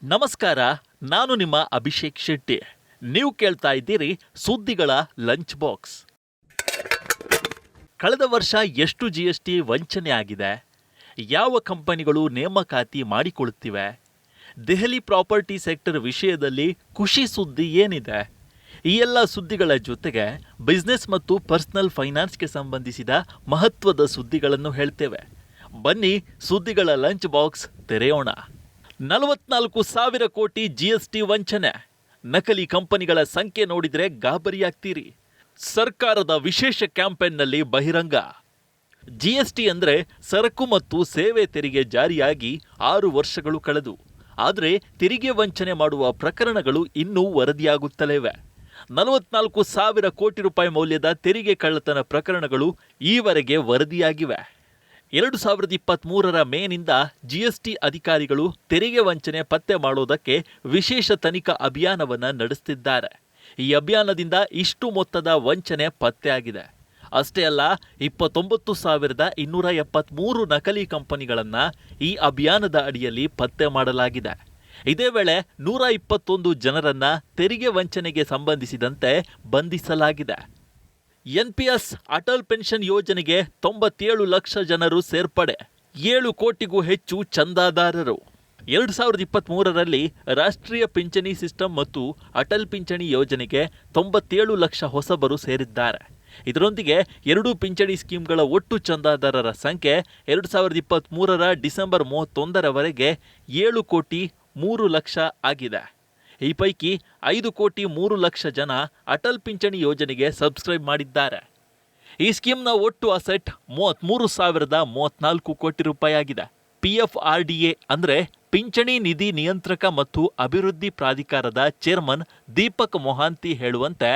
ನಮಸ್ಕಾರ, ನಾನು ನಿಮ್ಮ ಅಭಿಷೇಕ್ ಶೆಟ್ಟಿ. ನೀವು ಕೇಳ್ತಾ ಇದ್ದೀರಿ ಸುದ್ದಿಗಳ ಲಂಚ್ ಬಾಕ್ಸ್. ಕಳೆದ ವರ್ಷ ಎಷ್ಟು GST ವಂಚನೆ ಆಗಿದೆ, ಯಾವ ಕಂಪನಿಗಳು ನೇಮಕಾತಿ ಮಾಡಿಕೊಳ್ಳುತ್ತಿವೆ, ದೆಹಲಿ ಪ್ರಾಪರ್ಟಿ ಸೆಕ್ಟರ್ ವಿಷಯದಲ್ಲಿ ಖುಷಿ ಸುದ್ದಿ ಏನಿದೆ, ಈ ಎಲ್ಲ ಸುದ್ದಿಗಳ ಜೊತೆಗೆ ಬಿಸ್ನೆಸ್ ಮತ್ತು ಪರ್ಸನಲ್ ಫೈನಾನ್ಸ್ಗೆ ಸಂಬಂಧಿಸಿದ ಮಹತ್ವದ ಸುದ್ದಿಗಳನ್ನು ಹೇಳ್ತೇವೆ. ಬನ್ನಿ ಸುದ್ದಿಗಳ ಲಂಚ್ ಬಾಕ್ಸ್ ತೆರೆಯೋಣ. 44,000 ಕೋಟಿ GST ವಂಚನೆ. ನಕಲಿ ಕಂಪನಿಗಳ ಸಂಖ್ಯೆ ನೋಡಿದರೆ ಗಾಬರಿಯಾಗ್ತೀರಿ. ಸರ್ಕಾರದ ವಿಶೇಷ ಕ್ಯಾಂಪೇನ್ನಲ್ಲಿ ಬಹಿರಂಗ. GST ಅಂದರೆ ಸರಕು ಮತ್ತು ಸೇವೆ ತೆರಿಗೆ ಜಾರಿಯಾಗಿ 6 ವರ್ಷಗಳು ಕಳೆದು, ಆದರೆ ತೆರಿಗೆ ವಂಚನೆ ಮಾಡುವ ಪ್ರಕರಣಗಳು ಇನ್ನೂ ವರದಿಯಾಗುತ್ತಲೇ ಇವೆ. 44,000 ಕೋಟಿ ರೂಪಾಯಿ ಮೌಲ್ಯದ ತೆರಿಗೆ ಕಳ್ಳತನ ಪ್ರಕರಣಗಳು ಈವರೆಗೆ ವರದಿಯಾಗಿವೆ. 2023ರ ಮೇನಿಂದ GST ಅಧಿಕಾರಿಗಳು ತೆರಿಗೆ ವಂಚನೆ ಪತ್ತೆ ಮಾಡೋದಕ್ಕೆ ವಿಶೇಷ ತನಿಖಾ ಅಭಿಯಾನವನ್ನು ನಡೆಸುತ್ತಿದ್ದಾರೆ. ಈ ಅಭಿಯಾನದಿಂದ ಇಷ್ಟು ಮೊತ್ತದ ವಂಚನೆ ಪತ್ತೆಯಾಗಿದೆ. ಅಷ್ಟೇ ಅಲ್ಲ, 29,273 ನಕಲಿ ಕಂಪನಿಗಳನ್ನು ಈ ಅಭಿಯಾನದ ಅಡಿಯಲ್ಲಿ ಪತ್ತೆ ಮಾಡಲಾಗಿದೆ. ಇದೇ ವೇಳೆ 121 ಜನರನ್ನ ತೆರಿಗೆ ವಂಚನೆಗೆ ಸಂಬಂಧಿಸಿದಂತೆ ಬಂಧಿಸಲಾಗಿದೆ. NPS ಅಟಲ್ ಪೆನ್ಷನ್ ಯೋಜನೆಗೆ 97 ಲಕ್ಷ ಜನರು ಸೇರ್ಪಡೆ, 7 ಕೋಟಿಗೂ ಹೆಚ್ಚು ಚಂದಾದಾರರು. 2023ರಲ್ಲಿ ರಾಷ್ಟ್ರೀಯ ಪಿಂಚಣಿ ಸಿಸ್ಟಮ್ ಮತ್ತು ಅಟಲ್ ಪಿಂಚಣಿ ಯೋಜನೆಗೆ 97 ಲಕ್ಷ ಹೊಸಬರು ಸೇರಿದ್ದಾರೆ. ಇದರೊಂದಿಗೆ 2 ಪಿಂಚಣಿ ಸ್ಕೀಮ್ಗಳ ಒಟ್ಟು ಚಂದಾದಾರರ ಸಂಖ್ಯೆ 2023ರ ಡಿಸೆಂಬರ್ 31ರವರೆಗೆ 7 ಕೋಟಿ 3 ಲಕ್ಷ ಆಗಿದೆ. ಈ ಪೈಕಿ 5 ಕೋಟಿ 3 ಲಕ್ಷ ಜನ ಅಟಲ್ ಪಿಂಚಣಿ ಯೋಜನೆಗೆ ಸಬ್ಸ್ಕ್ರೈಬ್ ಮಾಡಿದ್ದಾರೆ. ಈ ಸ್ಕೀಮ್ನ ಒಟ್ಟು ಅಸೆಟ್ 33,034 ಕೋಟಿ ರೂಪಾಯಿ ಆಗಿದೆ. PFRDA ಅಂದರೆ ಪಿಂಚಣಿ ನಿಧಿ ನಿಯಂತ್ರಕ ಮತ್ತು ಅಭಿವೃದ್ಧಿ ಪ್ರಾಧಿಕಾರದ ಚೇರ್ಮನ್ ದೀಪಕ್ ಮೊಹಾಂತಿ ಹೇಳುವಂತೆ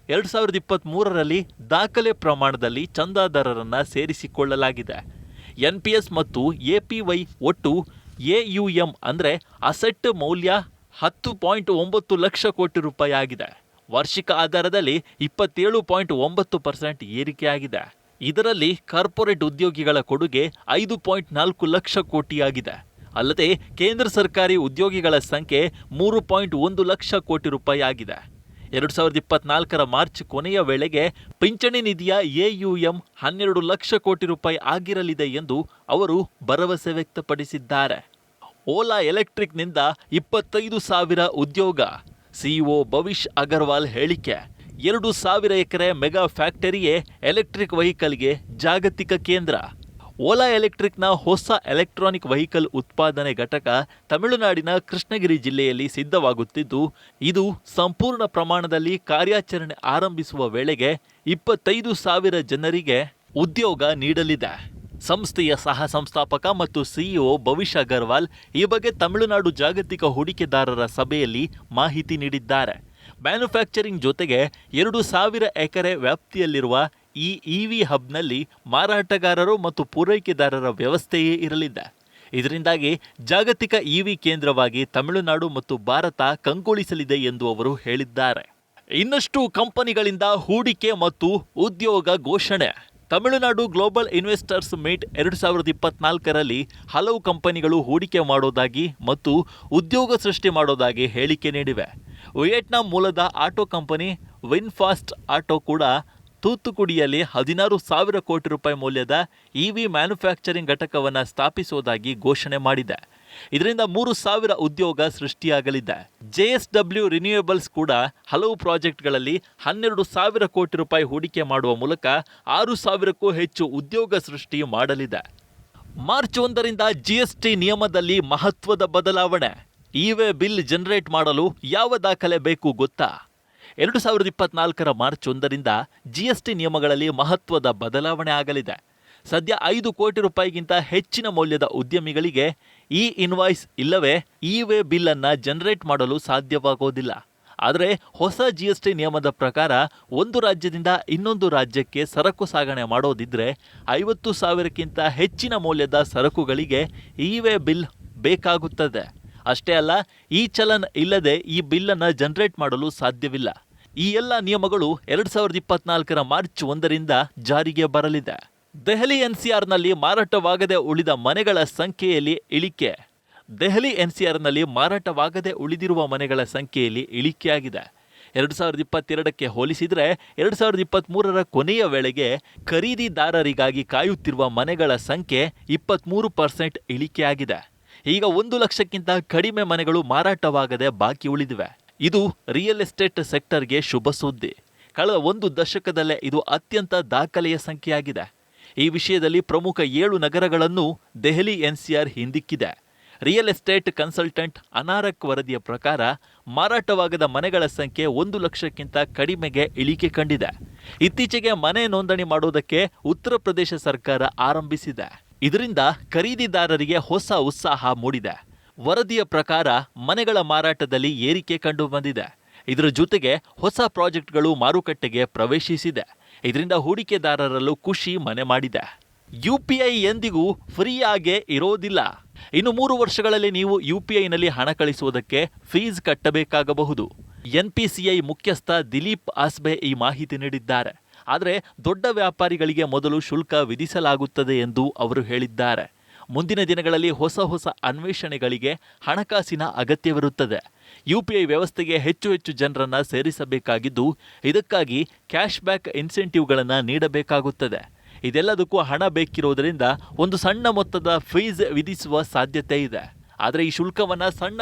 2023ರಲ್ಲಿ ದಾಖಲೆ ಪ್ರಮಾಣದಲ್ಲಿ ಚಂದಾದಾರರನ್ನು ಸೇರಿಸಿಕೊಳ್ಳಲಾಗಿದೆ. NPS ಮತ್ತು APY ಒಟ್ಟು AUM ಅಂದರೆ ಅಸೆಟ್ ಮೌಲ್ಯ 10.9 ಲಕ್ಷ ಕೋಟಿ ರೂಪಾಯಿ ಆಗಿದೆ. ವಾರ್ಷಿಕ ಆಧಾರದಲ್ಲಿ 27.9% ಏರಿಕೆಯಾಗಿದೆ. ಇದರಲ್ಲಿ ಕಾರ್ಪೊರೇಟ್ ಉದ್ಯೋಗಿಗಳ ಕೊಡುಗೆ 5.4 ಲಕ್ಷ ಕೋಟಿಯಾಗಿದೆ. ಅಲ್ಲದೆ ಕೇಂದ್ರ ಸರ್ಕಾರಿ ಉದ್ಯೋಗಿಗಳ ಸಂಖ್ಯೆ 3.1 ಲಕ್ಷ ಕೋಟಿ ರೂಪಾಯಿ ಆಗಿದೆ. 2024ರ ಮಾರ್ಚ್ ಕೊನೆಯ ವೇಳೆಗೆ ಪಿಂಚಣಿ ನಿಧಿಯ AUM 12 ಲಕ್ಷ ಕೋಟಿ ರೂಪಾಯಿ ಆಗಿರಲಿದೆ ಎಂದು ಅವರು ಭರವಸೆ ವ್ಯಕ್ತಪಡಿಸಿದ್ದಾರೆ. ಓಲಾ ಎಲೆಕ್ಟ್ರಿಕ್ನಿಂದ 25,000 ಉದ್ಯೋಗ. CEO ಭವಿಷ್ ಅಗರ್ವಾಲ್ ಹೇಳಿಕೆ. 2,000 ಎಕರೆ ಮೆಗಾ ಫ್ಯಾಕ್ಟರಿಯೇ ಎಲೆಕ್ಟ್ರಿಕ್ ವೆಹಿಕಲ್ಗೆ ಜಾಗತಿಕ ಕೇಂದ್ರ. ಓಲಾ ಎಲೆಕ್ಟ್ರಿಕ್ನ ಹೊಸ ಎಲೆಕ್ಟ್ರಾನಿಕ್ ವೆಹಿಕಲ್ ಉತ್ಪಾದನೆ ಘಟಕ ತಮಿಳುನಾಡಿನ ಕೃಷ್ಣಗಿರಿ ಜಿಲ್ಲೆಯಲ್ಲಿ ಸಿದ್ಧವಾಗುತ್ತಿದ್ದು, ಇದು ಸಂಪೂರ್ಣ ಪ್ರಮಾಣದಲ್ಲಿ ಕಾರ್ಯಾಚರಣೆ ಆರಂಭಿಸುವ ವೇಳೆಗೆ 25,000 ಜನರಿಗೆ ಉದ್ಯೋಗ ನೀಡಲಿದೆ. ಸಂಸ್ಥೆಯ ಸಹ ಸಂಸ್ಥಾಪಕ ಮತ್ತು CEO ಭವಿಷ್ ಅಗರ್ವಾಲ್ ಈ ಬಗ್ಗೆ ತಮಿಳುನಾಡು ಜಾಗತಿಕ ಹೂಡಿಕೆದಾರರ ಸಭೆಯಲ್ಲಿ ಮಾಹಿತಿ ನೀಡಿದ್ದಾರೆ. ಮ್ಯಾನುಫ್ಯಾಕ್ಚರಿಂಗ್ ಜೊತೆಗೆ 2,000 ಎಕರೆ ವ್ಯಾಪ್ತಿಯಲ್ಲಿರುವ ಈ EV ಹಬ್ನಲ್ಲಿ ಮಾರಾಟಗಾರರು ಮತ್ತು ಪೂರೈಕೆದಾರರ ವ್ಯವಸ್ಥೆಯೇ ಇರಲಿದೆ. ಇದರಿಂದಾಗಿ ಜಾಗತಿಕ EV ಕೇಂದ್ರವಾಗಿ ತಮಿಳುನಾಡು ಮತ್ತು ಭಾರತ ಕಂಗೊಳಿಸಲಿದೆ ಎಂದು ಅವರು ಹೇಳಿದ್ದಾರೆ. ಇನ್ನಷ್ಟು ಕಂಪನಿಗಳಿಂದ ಹೂಡಿಕೆ ಮತ್ತು ಉದ್ಯೋಗ ಘೋಷಣೆ. ತಮಿಳುನಾಡು ಗ್ಲೋಬಲ್ ಇನ್ವೆಸ್ಟರ್ಸ್ ಮೀಟ್ 2024ರಲ್ಲಿ ಹಲವು ಕಂಪನಿಗಳು ಹೂಡಿಕೆ ಮಾಡೋದಾಗಿ ಮತ್ತು ಉದ್ಯೋಗ ಸೃಷ್ಟಿ ಮಾಡೋದಾಗಿ ಹೇಳಿಕೆ ನೀಡಿವೆ. ವಿಯೆಟ್ನಾಂ ಮೂಲದ ಆಟೋ ಕಂಪನಿ ವಿನ್ಫಾಸ್ಟ್ ಆಟೋ ಕೂಡ ತೂತುಕುಡಿಯಲ್ಲಿ 16,000 ಕೋಟಿ ರೂಪಾಯಿ ಮೌಲ್ಯದ EV ಮ್ಯಾನುಫ್ಯಾಕ್ಚರಿಂಗ್ ಘಟಕವನ್ನು ಸ್ಥಾಪಿಸುವುದಾಗಿ ಘೋಷಣೆ ಮಾಡಿದೆ. ಇದರಿಂದ 3,000 ಉದ್ಯೋಗ ಸೃಷ್ಟಿಯಾಗಲಿದೆ. JSW ರಿನ್ಯೂಯೇಬಲ್ಸ್ ಕೂಡ ಹಲವು ಪ್ರಾಜೆಕ್ಟ್ಗಳಲ್ಲಿ 12,000 ಕೋಟಿ ರೂಪಾಯಿ ಹೂಡಿಕೆ ಮಾಡುವ ಮೂಲಕ 6,000ಕ್ಕೂ ಹೆಚ್ಚು ಉದ್ಯೋಗ ಸೃಷ್ಟಿ ಮಾಡಲಿದೆ. ಮಾರ್ಚ್ 1ರಿಂದ GST ನಿಯಮದಲ್ಲಿ ಮಹತ್ವದ ಬದಲಾವಣೆ. ಇ-ವೇ ಬಿಲ್ ಜನರೇಟ್ ಮಾಡಲು ಯಾವ ದಾಖಲೆ ಬೇಕು ಗೊತ್ತಾ? 2024ರ ಮಾರ್ಚ್ 1ರಿಂದ GST ನಿಯಮಗಳಲ್ಲಿ ಮಹತ್ವದ ಬದಲಾವಣೆ ಆಗಲಿದೆ. ಸದ್ಯ 5 ಕೋಟಿ ರೂಪಾಯಿಗಿಂತ ಹೆಚ್ಚಿನ ಮೌಲ್ಯದ ಉದ್ಯಮಿಗಳಿಗೆ ಇನ್ವಾಯ್ಸ್ ಇಲ್ಲವೇ ಇ-ವೇ ಬಿಲ್ ಅನ್ನು ಜನರೇಟ್ ಮಾಡಲು ಸಾಧ್ಯವಾಗೋದಿಲ್ಲ. ಆದರೆ ಹೊಸ GST ನಿಯಮದ ಪ್ರಕಾರ ಒಂದು ರಾಜ್ಯದಿಂದ ಇನ್ನೊಂದು ರಾಜ್ಯಕ್ಕೆ ಸರಕು ಸಾಗಣೆ ಮಾಡೋದಿದ್ರೆ 50,000ಕ್ಕಿಂತ ಹೆಚ್ಚಿನ ಮೌಲ್ಯದ ಸರಕುಗಳಿಗೆ ಇ-ವೇ ಬಿಲ್ ಬೇಕಾಗುತ್ತದೆ. ಅಷ್ಟೇ ಅಲ್ಲ, ಈ ಚಲನ್ ಇಲ್ಲದೆ ಈ ಬಿಲ್ಲನ್ನು ಜನರೇಟ್ ಮಾಡಲು ಸಾಧ್ಯವಿಲ್ಲ. ಈ ಎಲ್ಲ ನಿಯಮಗಳು 2024ರ ಮಾರ್ಚ್ 1ರಿಂದ ಜಾರಿಗೆ ಬರಲಿದೆ. ದೆಹಲಿ NCRನಲ್ಲಿ ಮಾರಾಟವಾಗದೆ ಉಳಿದ ಮನೆಗಳ ಸಂಖ್ಯೆಯಲ್ಲಿ ಇಳಿಕೆ. ದೆಹಲಿ ಎನ್ಸಿಆರ್ನಲ್ಲಿ ಮಾರಾಟವಾಗದೆ ಉಳಿದಿರುವ ಮನೆಗಳ ಸಂಖ್ಯೆಯಲ್ಲಿ ಇಳಿಕೆಯಾಗಿದೆ. 2022ಕ್ಕೆ ಹೋಲಿಸಿದರೆ 2023ರ ಕೊನೆಯ ವೇಳೆಗೆ ಖರೀದಿದಾರರಿಗಾಗಿ ಕಾಯುತ್ತಿರುವ ಮನೆಗಳ ಸಂಖ್ಯೆ 23% ಇಳಿಕೆಯಾಗಿದೆ. ಈಗ 1 ಲಕ್ಷಕ್ಕಿಂತ ಕಡಿಮೆ ಮನೆಗಳು ಮಾರಾಟವಾಗದೆ ಬಾಕಿ ಉಳಿದಿವೆ. ಇದು ರಿಯಲ್ ಎಸ್ಟೇಟ್ ಸೆಕ್ಟರ್ಗೆ ಶುಭ ಸುದ್ದಿ. ಕಳೆದ 1 ದಶಕದಲ್ಲೇ ಇದು ಅತ್ಯಂತ ದಾಖಲೆಯ ಸಂಖ್ಯೆಯಾಗಿದೆ. ಈ ವಿಷಯದಲ್ಲಿ ಪ್ರಮುಖ 7 ನಗರಗಳನ್ನು ದೆಹಲಿ ಎನ್ಸಿಆರ್ ಹಿಂದಿಕ್ಕಿದೆ. ರಿಯಲ್ ಎಸ್ಟೇಟ್ ಕನ್ಸಲ್ಟೆಂಟ್ ಅನಾರಕ್ ವರದಿಯ ಪ್ರಕಾರ ಮಾರಾಟವಾಗದ ಮನೆಗಳ ಸಂಖ್ಯೆ 1 ಲಕ್ಷಕ್ಕಿಂತ ಕಡಿಮೆಗೆ ಇಳಿಕೆ ಕಂಡಿದೆ. ಇತ್ತೀಚೆಗೆ ಮನೆ ನೋಂದಣಿ ಮಾಡುವುದಕ್ಕೆ ಉತ್ತರ ಪ್ರದೇಶ ಸರ್ಕಾರ ಆರಂಭಿಸಿದೆ. ಇದರಿಂದ ಖರೀದಿದಾರರಿಗೆ ಹೊಸ ಉತ್ಸಾಹ ಮೂಡಿದೆ. ವರದಿಯ ಪ್ರಕಾರ ಮನೆಗಳ ಮಾರಾಟದಲ್ಲಿ ಏರಿಕೆ ಕಂಡು ಬಂದಿದೆ. ಇದರ ಜೊತೆಗೆ ಹೊಸ ಪ್ರಾಜೆಕ್ಟ್ಗಳು ಮಾರುಕಟ್ಟೆಗೆ ಪ್ರವೇಶಿಸಿದೆ. ಇದರಿಂದ ಹೂಡಿಕೆದಾರರಲ್ಲೂ ಖುಷಿ ಮನೆ ಮಾಡಿದೆ. UPI ಎಂದಿಗೂ ಫ್ರೀಯಾಗೇ ಇರೋದಿಲ್ಲ. ಇನ್ನು 3 ವರ್ಷಗಳಲ್ಲಿ ನೀವು UPIನಲ್ಲಿ ಹಣ ಕಳಿಸುವುದಕ್ಕೆ ಫೀಸ್ ಕಟ್ಟಬೇಕಾಗಬಹುದು. NPCI ಮುಖ್ಯಸ್ಥ ದಿಲೀಪ್ ಆಸ್ಬೆ ಈ ಮಾಹಿತಿ ನೀಡಿದ್ದಾರೆ. ಆದರೆ ದೊಡ್ಡ ವ್ಯಾಪಾರಿಗಳಿಗೆ ಮೊದಲು ಶುಲ್ಕ ವಿಧಿಸಲಾಗುತ್ತದೆ ಎಂದು ಅವರು ಹೇಳಿದ್ದಾರೆ. ಮುಂದಿನ ದಿನಗಳಲ್ಲಿ ಹೊಸ ಅನ್ವೇಷಣೆಗಳಿಗೆ ಹಣಕಾಸಿನ ಅಗತ್ಯವಿರುತ್ತದೆ. UPI ವ್ಯವಸ್ಥೆಗೆ ಹೆಚ್ಚು ಜನರನ್ನ ಸೇರಿಸಬೇಕಾಗಿದ್ದು, ಇದಕ್ಕಾಗಿ ಕ್ಯಾಶ್ ಬ್ಯಾಕ್ ಇನ್ಸೆಂಟಿವ್ಗಳನ್ನು ನೀಡಬೇಕಾಗುತ್ತದೆ. ಇದೆಲ್ಲದಕ್ಕೂ ಹಣ ಬೇಕಿರುವುದರಿಂದ ಒಂದು ಸಣ್ಣ ಮೊತ್ತದ ಫೀಸ್ ವಿಧಿಸುವ ಸಾಧ್ಯತೆ ಇದೆ. ಆದರೆ ಈ ಶುಲ್ಕವನ್ನು ಸಣ್ಣ